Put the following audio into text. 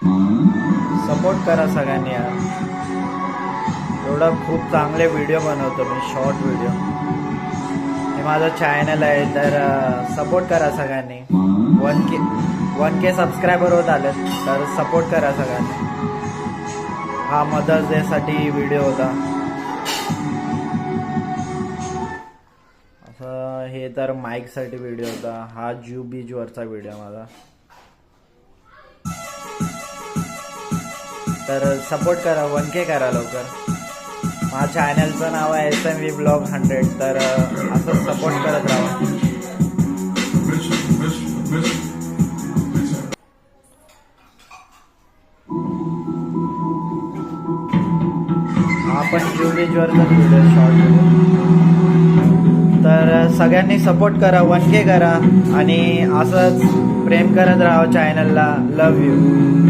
Support करा सगळ्यांनी यार. एवढा खूप चांगले व्हिडिओ बनवतो मी, शॉर्ट व्हिडिओ. हे माझं चॅनल आहे, तर सपोर्ट करा सगळ्यांनी. 1K सबस्क्रायबर होत आलेत, तर सपोर्ट करा सगळ्यांनी. हा मदर्स डे साठी व्हिडिओ होता. असं हे तर माईक साठी व्हिडिओ होता. हा ज्यू बीच वरचा व्हिडिओ माझा. तर सपोर्ट करा, 1K करा लवकर. माझ्या चॅनलचं नाव आहे SMV Vlog 100. तर असं सपोर्ट करत राहा. आपण ज्यू बीचवरचाच व्हिडिओ, शॉर्ट व्हिडिओ. तर सगळ्यांनी सपोर्ट करा, 1K करा आणि असंच प्रेम करत राहा चॅनलला. लव यू.